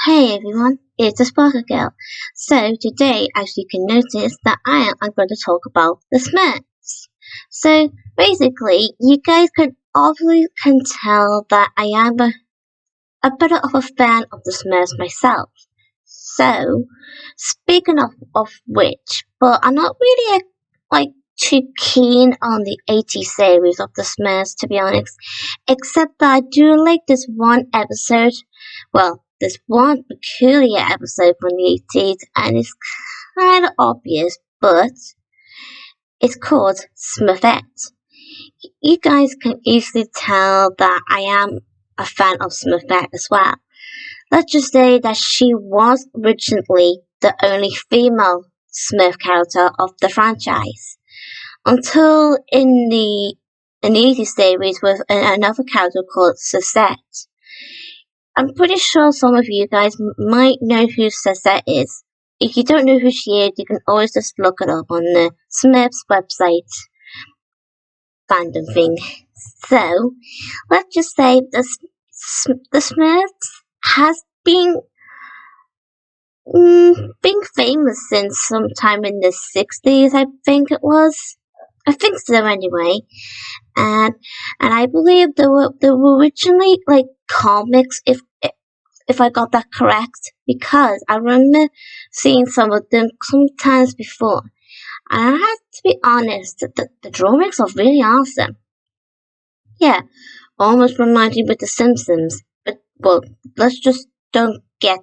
Hey everyone, it's the Sparkle Girl. So today, as you can notice, that I'm going to talk about the Smurfs. So basically, you guys can tell that I am a bit of a fan of the Smurfs myself. So speaking of which, but I'm not really like too keen on the 80s series of the Smurfs, to be honest, except that I do like this one episode. Well, there's one peculiar episode from the 80s, and it's kind of obvious, but it's called Smurfette. You guys can easily tell that I am a fan of Smurfette as well. Let's just say that she was originally the only female Smurf character of the franchise, until in the 80s series with another character called Suzette. I'm pretty sure some of you guys might know who Suzette is. If you don't know who she is, you can always just look it up on the Smurfs website fandom thing. So, let's just say the Smurfs has been famous since sometime in the 60s, I think it was. I think so anyway. And I believe there were originally like comics, if I got that correct, because I remember seeing some of them sometimes before, and I have to be honest, the drawings are really awesome. Yeah, almost reminds me with the Simpsons, but well, let's just don't get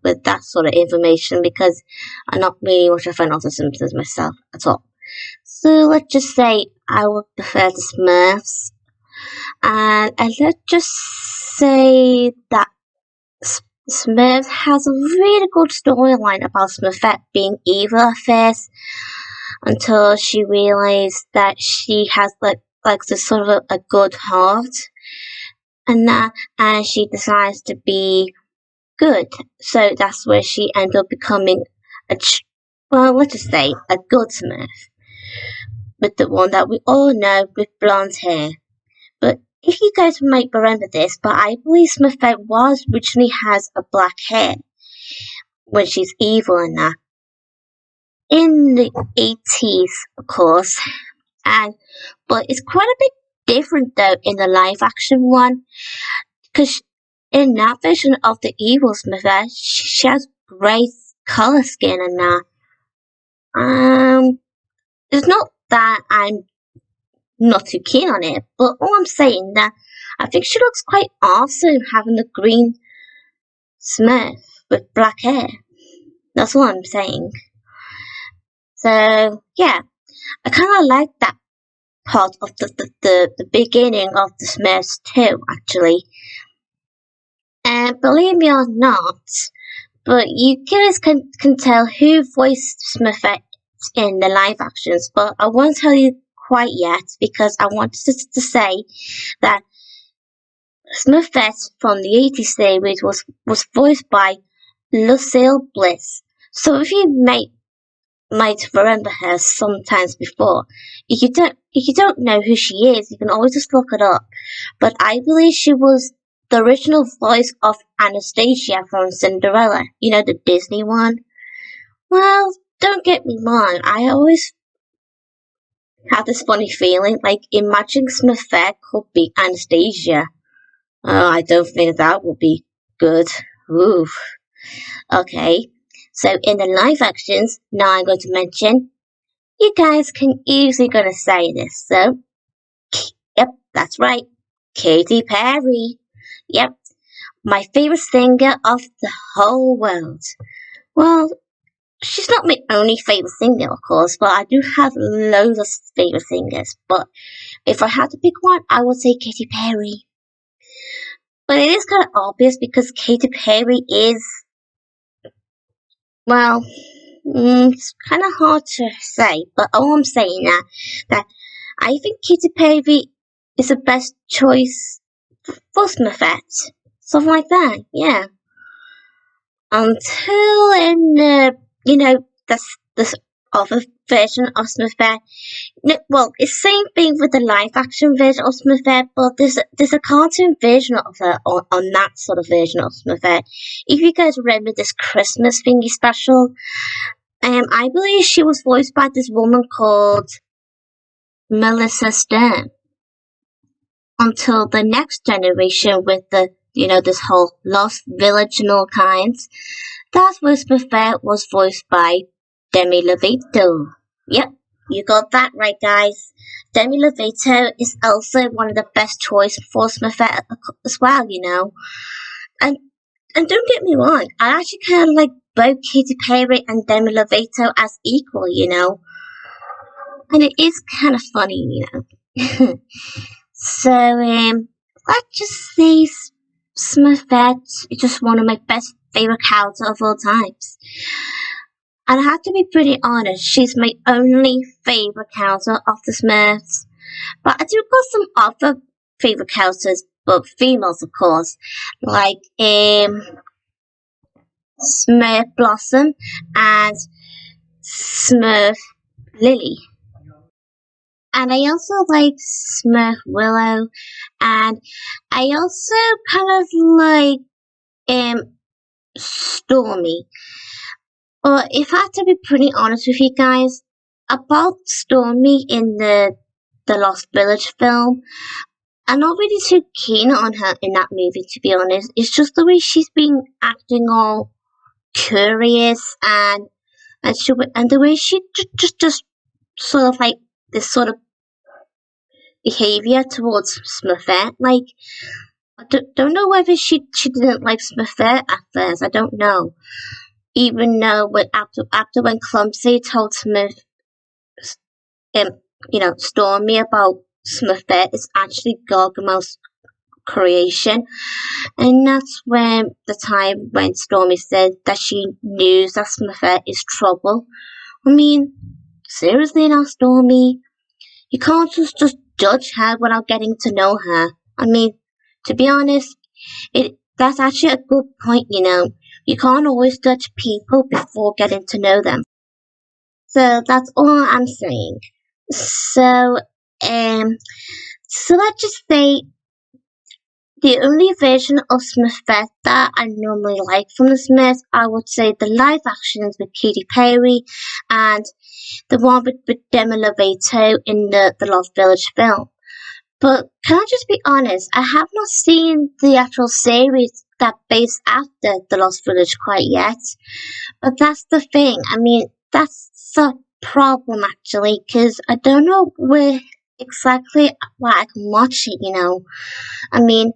with that sort of information because I'm not really much a fan of the Simpsons myself at all. So let's just say I would prefer the Smurfs, and let's just say that Smurf has a really good storyline about Smurfette being evil at first, until she realized that she has like this sort of a good heart, and she decides to be good. So that's where she ends up becoming well, let's just say a good Smurf, with the one that we all know with blonde hair. But if you guys might remember this, but I believe Smurfette was originally has a black hair when she's evil and that. In the 80s, of course, and but it's quite a bit different though in the live action one, because in that version of the evil Smurfette, she has grey color skin and that. It's not that I'm not too keen on it, but all I'm saying that I think she looks quite awesome having a green Smurf with black hair. That's all I'm saying. So yeah, I kind of like that part of the beginning of the Smurfs too, actually. And believe me or not, but you guys can tell who voiced Smurfette in the live actions, but I won't tell you quite yet because I wanted to say that Smurfette from the 80s series was voiced by Lucille Bliss. So if you might remember her sometimes before, if you don't know who she is, you can always just look it up. But I believe she was the original voice of Anastasia from Cinderella, the Disney one. Well, don't get me wrong, I always have this funny feeling, like imagining Smurfette could be Anastasia. Oh, I don't think that would be good. Oof. Okay, so in the live actions, now I'm going to mention, you guys can easily gonna say this, so, yep, that's right, Katy Perry. Yep, my favorite singer of the whole world. Well, she's not my only favorite singer, of course, but I do have loads of favorite singers. But if I had to pick one, I would say Katy Perry. But it is kind of obvious because Katy Perry is, well, it's kind of hard to say. But all I'm saying that I think Katy Perry is the best choice for Smurfette. Something like that, yeah. Until in this other version of Smurfette. No, well, it's the same thing with the live action version of Smurfette, but there's a cartoon version of her on that sort of version of Smurfette. If you guys remember this Christmas thingy special, I believe she was voiced by this woman called Melissa Stern. Until the next generation with this whole Lost Village and all kinds. That Smurfette was voiced by Demi Lovato. Yep, you got that right, guys. Demi Lovato is also one of the best choices for Smurfette as well. And don't get me wrong, I actually kind of like both Katy Perry and Demi Lovato as equal. And it is kind of funny. So, let's just say Smurfette is just one of my best favorite characters of all times. And I have to be pretty honest, she's my only favorite character of the Smurfs. But I do got some other favorite characters, but females, of course, like Smurf Blossom and Smurf Lily. And I also like Smurf Willow, and I also kind of like Stormy. But if I have to be pretty honest with you guys about Stormy in the Lost Village film, I'm not really too keen on her in that movie, to be honest. It's just the way she's been acting all curious and the way she just sort of like this sort of behavior towards Smurfette. Like, I don't know whether she didn't like Smurfette at first. I don't know. Even though after when Clumsy told Smurf, Stormy about Smurfette, it's actually Gargamel's creation, and that's when the time when Stormy said that she knew that Smurfette is trouble. I mean, seriously now, Stormy, you can't just judge her without getting to know her. I mean, to be honest, that's actually a good point. You can't always judge people before getting to know them. So that's all I'm saying. So let's just say the only version of Smurfette that I normally like from the Smurfs, I would say the live actions with Katy Perry and the one with Demi Lovato in the Lost Village film. But can I just be honest, I have not seen the actual series that based after the Lost Village quite yet. But that's the thing. I mean, that's the problem actually, because I don't know where exactly where I can watch it. I mean,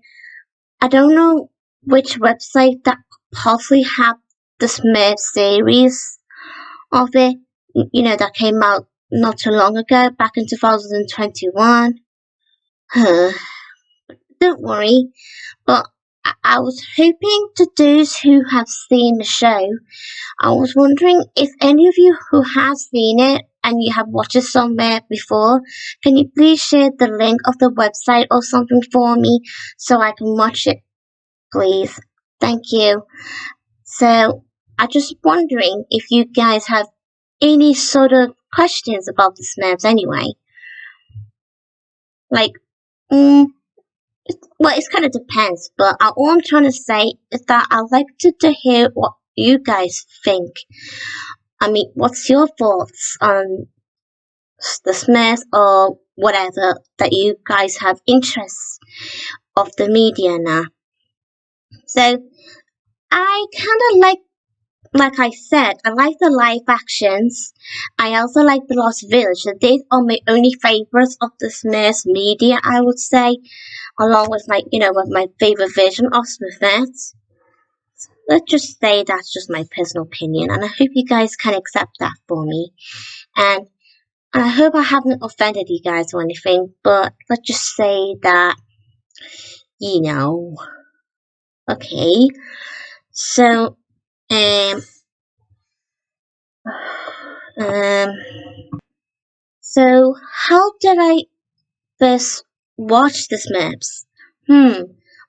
I don't know which website that possibly have the Smurf series of it, that came out not too long ago, back in 2021. Don't worry, but I was hoping to those who have seen the show, I was wondering if any of you who have seen it and you have watched it somewhere before, can you please share the link of the website or something for me so I can watch it, please? Thank you. So, I'm just wondering if you guys have any sort of questions about the Smurfs anyway. Like, well, it kind of depends, but all I'm trying to say is that I'd like to hear what you guys think. I mean, what's your thoughts on the Smurfs or whatever that you guys have interests of the media now? So, I kind of like I said, I like the live actions. I also like the Lost Village. So these are my only favorites of the Smurfs media, I would say, along with my favorite version of Smurfette. Let's just say that's just my personal opinion, and I hope you guys can accept that for me. And I hope I haven't offended you guys or anything, but let's just say that, okay. So, so how did I first watch the Smurfs?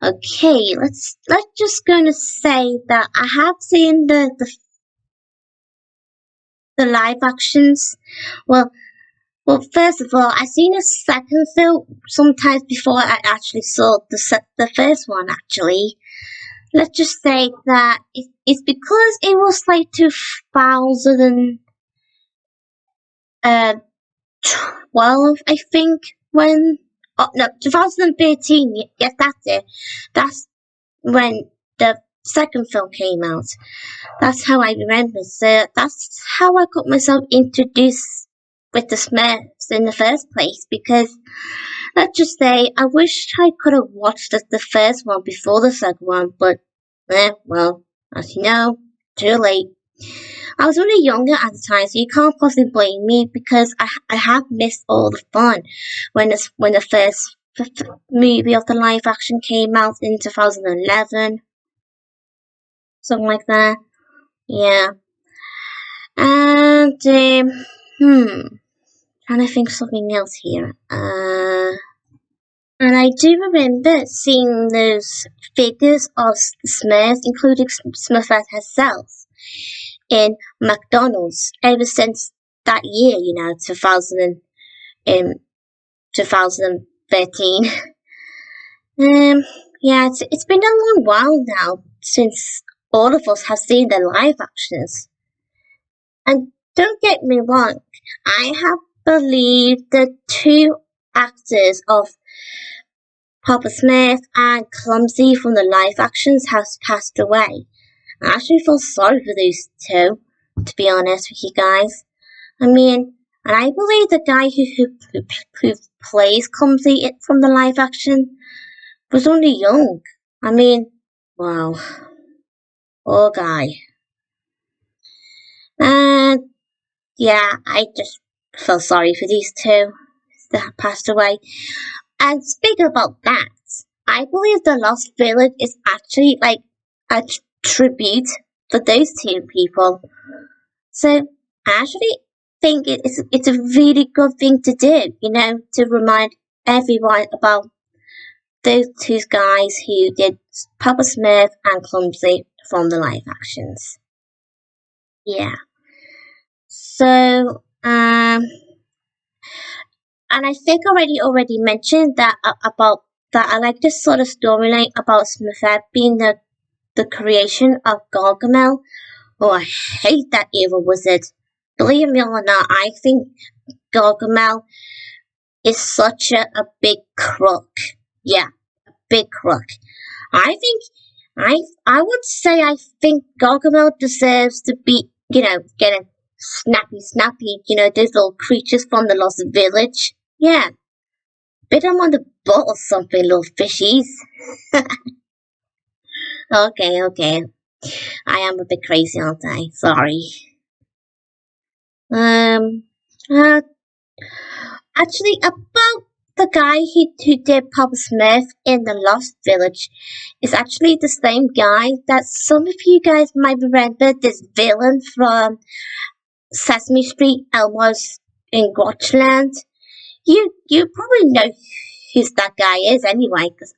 Okay, let's just gonna say that I have seen the the live actions. Well, first of all, I seen a second film sometimes before I actually saw the first one. Actually, let's just say that it's because it was like 2012, I think. When oh no, 2013. Yes, that's it. That's when the second film came out. That's how I remember. So that's how I got myself introduced with the Smurfs in the first place. Because let's just say I wish I could have watched the first one before the second one, but well, as you know, too late. I was really younger at the time, so you can't possibly blame me because I have missed all the fun when the first movie of the live action came out in 2011, something like that. Yeah. And trying to think of something else here. And I do remember seeing those figures of Smurfs, including Smurfette herself, in McDonald's ever since that year, 2013. Yeah, it's been a long while now since all of us have seen the live actions. And don't get me wrong, I have believed the two actors of Papa Smith and Clumsy from the live actions has passed away. I actually feel sorry for those two, to be honest with you guys. I mean, and I believe the guy who plays Clumsy from the live action was only young. I mean, wow, poor guy. And yeah, I just feel sorry for these two that passed away. And speaking about that, I believe the Lost Village is actually like a tribute for those two people. So I actually think it's a really good thing to do, to remind everyone about those two guys who did Papa Smurf and Clumsy from the live actions. Yeah. So, and I think already mentioned that about that I like this sort of storyline about Smurfette being the creation of Gargamel. Oh, I hate that evil wizard. Believe me or not, I think Gargamel is such a big crook. Yeah, big crook. I think I would say I think Gargamel deserves to be, get a snappy, those little creatures from the Lost Village. Yeah, bit them on the butt or something, little fishies. Okay. I am a bit crazy, aren't I? Sorry. Um, uh, actually, about the guy who did Papa Smith in the Lost Village is actually the same guy that some of you guys might remember this villain from Sesame Street, Elmo's in Gotchland. You probably know who that guy is anyway, because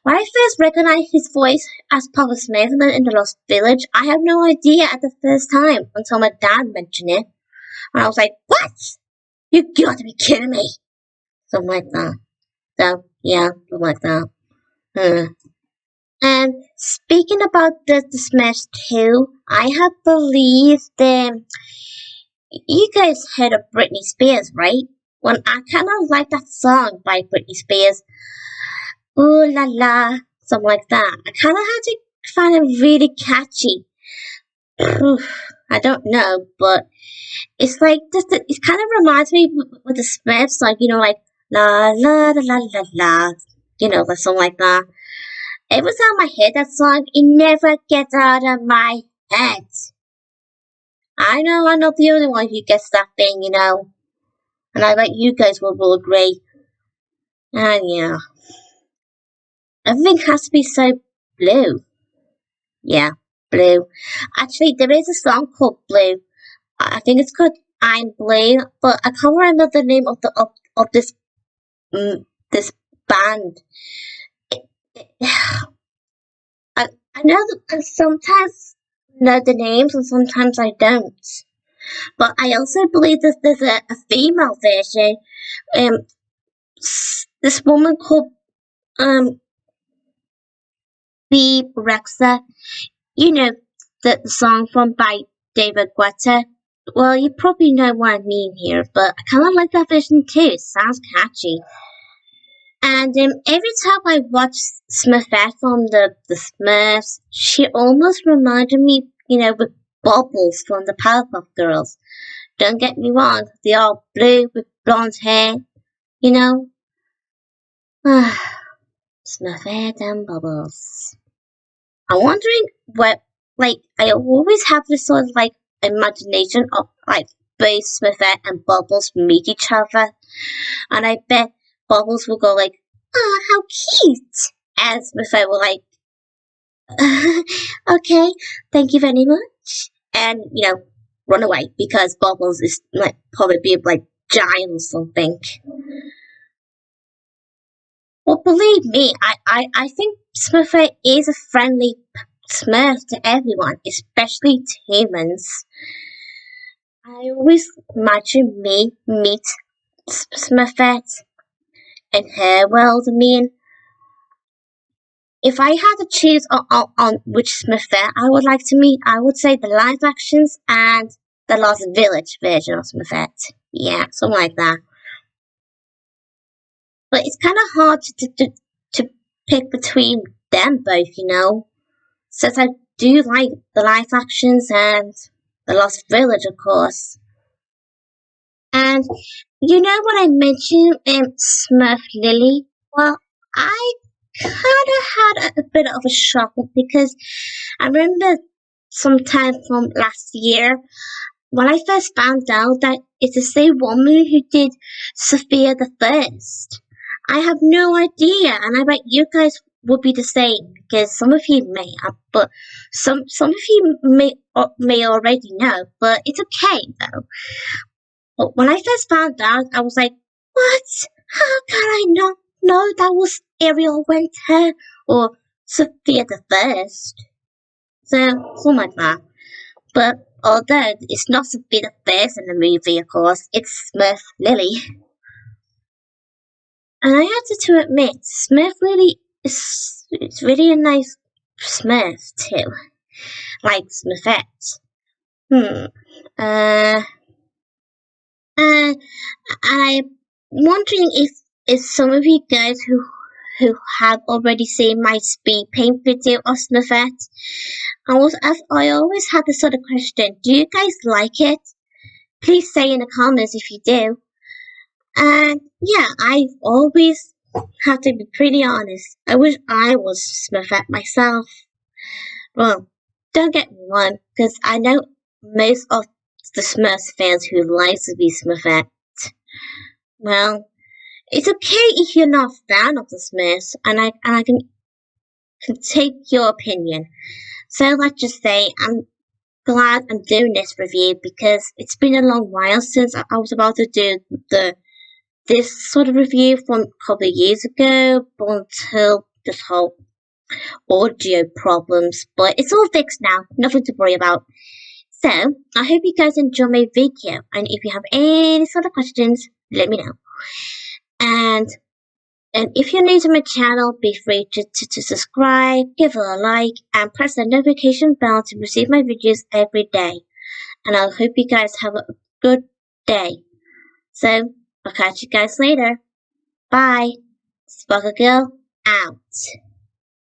when I first recognized his voice as Papa Smith in the Lost Village, I had no idea at the first time until my dad mentioned it, and I was like, "What? You got to be kidding me!" Something like that. So yeah, something like that. And speaking about the Smash 2, I have believed you guys heard of Britney Spears, right? Well, I kind of like that song by Britney Spears. Ooh la la, something like that. I kind of had to find it really catchy. I don't know, but it's like it kind of reminds me with the Smurfs song, like la la la la la la, the song like that. Every time I hear that song, it never gets out of my head. I'm not the only one who gets that thing, and I bet you guys will agree. And yeah, everything has to be so blue. Yeah, blue. Actually, there is a song called Blue. I think it's called I'm Blue, but I can't remember the name of this this band. I know that I sometimes know the names and sometimes I don't. But I also believe that there's a female version. Um, this woman called B Rexa. You know the song from by David Guetta. Well, you probably know what I mean here, but I kind of like that version too. It sounds catchy. And every time I watch Smurfette from the Smurfs, she almost reminded me, with Bubbles from the Powerpuff Girls. Don't get me wrong, they are blue with blonde hair, you know? Smurfette and Bubbles. I'm wondering what, like, I always have this sort of, like, imagination of, like, both Smurfette and Bubbles meet each other. And I bet Bubbles will go like, "Oh, how cute!" And Smurfette will like, "Okay, thank you very much," and run away because Bubbles is like probably be like giant or something. Well, believe me, I think Smurfette is a friendly Smurf to everyone, especially to humans. I always imagine me meet Smurfette in her world. I mean, if I had to choose on which Smurfette I would like to meet, I would say the live actions and the Lost Village version of Smurfette. Yeah, something like that. But it's kind of hard to pick between them both. Since I do like the live actions and the Lost Village, of course. And when I mentioned Smurf Lily, well, I kind of had a bit of a shock because I remember sometime from last year when I first found out that it's the same woman who did Sophia the First. I have no idea, and I bet you guys would be the same because some of you may have, but some of you may already know. But it's okay though. But when I first found out, I was like, "What? How can I not know that was Ariel Winter or Sophia the First?" So, something like that. But although it's not Sophia the First in the movie, of course, it's Smurf Lily. And I have to admit, Smurf Lily is it's really a nice Smurf too, like Smurfette. Hmm. Uh. And I'm wondering if some of you guys who have already seen my speed paint video of Smurfette, I always had this sort of question: do you guys like it? Please say in the comments if you do. And yeah, I've always have to be pretty honest. I wish I was Smurfette myself. Well, don't get me wrong, because I know most of the Smurfs fans who like to be Smurfette. Well, it's okay if you're not a fan of the Smurfs, and I can take your opinion. So let's just say I'm glad I'm doing this review because it's been a long while since I was about to do this sort of review from a couple of years ago, but until this whole audio problems. But it's all fixed now, nothing to worry about. So I hope you guys enjoy my video, and if you have any sort of questions, let me know. And if you're new to my channel, be free to subscribe, give it a like, and press the notification bell to receive my videos every day. And I hope you guys have a good day. So, I'll catch you guys later. Bye. Sparkle Girl, out.